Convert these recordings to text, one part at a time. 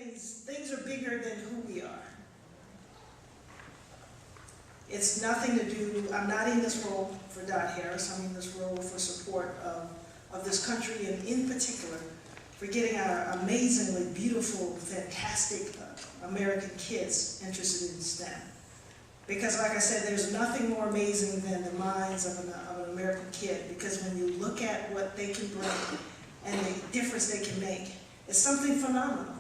things are bigger than who we are. It's nothing to do, I'm not in this role for Dot Harris, I'm in this role for support of this country, and in particular, for getting our amazingly beautiful, fantastic American kids interested in STEM. Because like I said, there's nothing more amazing than the minds of an American kid, because when you look at what they can bring and the difference they can make, it's something phenomenal.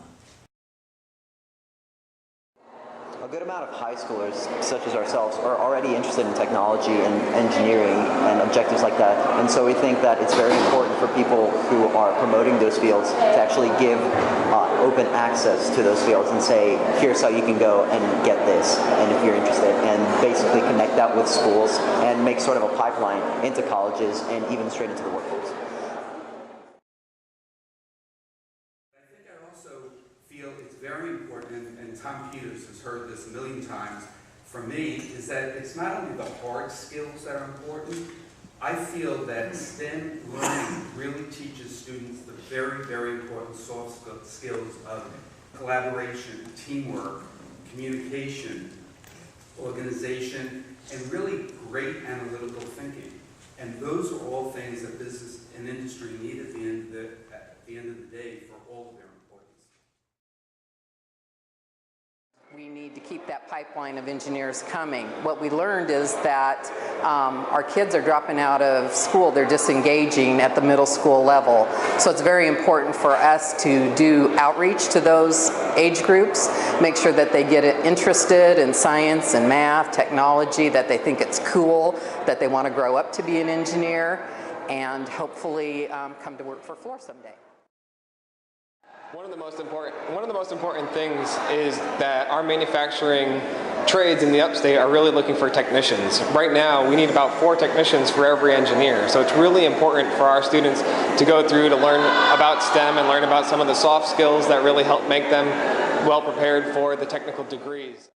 A good amount of high schoolers, such as ourselves, are already interested in technology and engineering and objectives like that. And so we think that it's very important for people who are promoting those fields to actually give open access to those fields and say, here's how you can go and get this, and if you're interested, and basically connect that with schools and make sort of a pipeline into colleges and even straight into the workforce. It's very important, and Tom Peters has heard this a million times from me, is that it's not only the hard skills that are important. I feel that STEM learning really teaches students the very, very important soft skills of collaboration, teamwork, communication, organization, and really great analytical thinking. And those are all things that business and industry need at the end of the day for all of their employees. We need to keep that pipeline of engineers coming. What we learned is that our kids are dropping out of school, they're disengaging at the middle school level. So it's very important for us to do outreach to those age groups, make sure that they get interested in science and math, technology, that they think it's cool, that they want to grow up to be an engineer, and hopefully come to work for Fluor someday. One of the most important things is that our manufacturing trades in the Upstate are really looking for technicians. Right now, we need about 4 technicians for every engineer. So it's really important for our students to go through to learn about STEM and learn about some of the soft skills that really help make them well prepared for the technical degrees.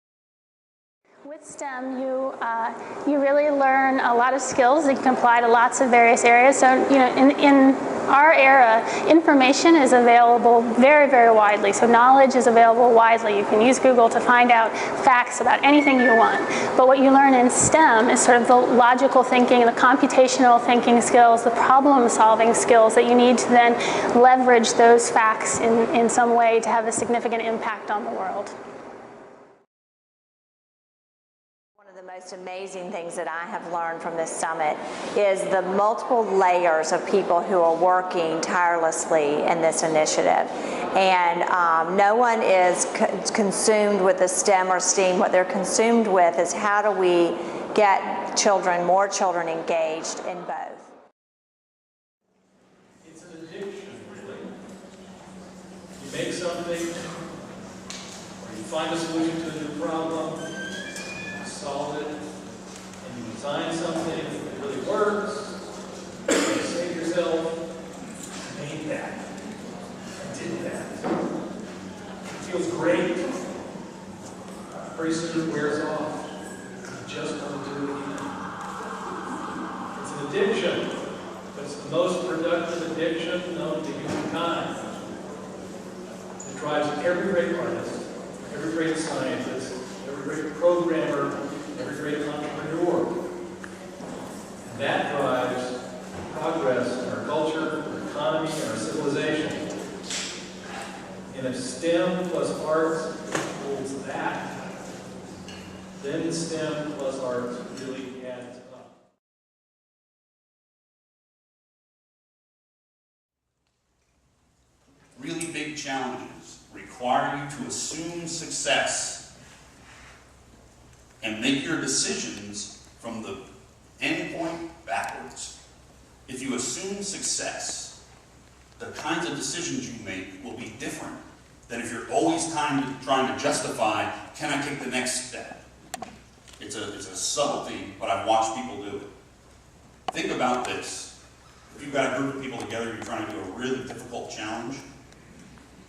With STEM, you really learn a lot of skills that you can apply to lots of various areas. So, in our era, information is available very, very widely. So knowledge is available widely. You can use Google to find out facts about anything you want. But what you learn in STEM is sort of the logical thinking, the computational thinking skills, the problem-solving skills that you need to then leverage those facts in some way to have a significant impact on the world. The most amazing things that I have learned from this summit is the multiple layers of people who are working tirelessly in this initiative. And no one is consumed with the STEM or STEAM. What they're consumed with is how do we get more children engaged in both. It's an addiction, really. You make something, or you find a solution to a new problem, solve it, and you design something that really works, you say to yourself, I made that, I did that. It feels great. Pretty soon it wears off. You just want to do it again. It's an addiction, but it's the most productive addiction known to humankind. It drives every great artist, every great scientist, every great programmer, every great entrepreneur. And that drives progress in our culture, our economy, and our civilization. And if STEM plus arts holds that, then STEM plus arts really adds up. Really big challenges require you to assume success and make your decisions from the end point backwards. If you assume success, the kinds of decisions you make will be different than if you're always trying to justify, can I take the next step? It's a subtlety, but I've watched people do it. Think about this. If you've got a group of people together, you're trying to do a really difficult challenge,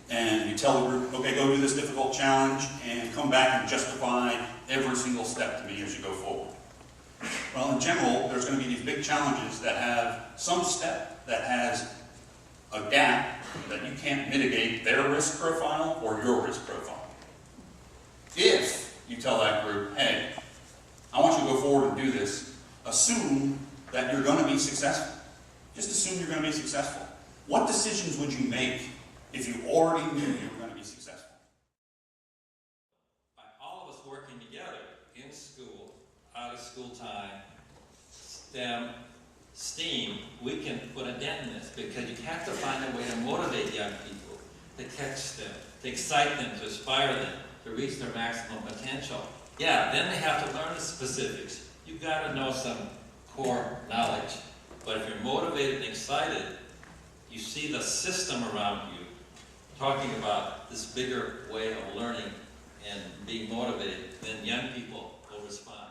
and you tell the group, okay, go do this difficult challenge, and come back and justify every single step to me as you go forward. Well, in general, there's going to be these big challenges that have some step that has a gap that you can't mitigate their risk profile or your risk profile. If you tell that group, hey, I want you to go forward and do this, assume that you're going to be successful. Just assume you're going to be successful. What decisions would you make if you already knew you were going to be successful? By all of us working together in school, out of school time, STEM, STEAM, we can put a dent in this, because you have to find a way to motivate young people, to catch them, to excite them, to inspire them, to reach their maximum potential. Yeah, then they have to learn the specifics. You've got to know some core knowledge. But if you're motivated and excited, you see the system around you talking about this bigger way of learning and being motivated, then young people will respond.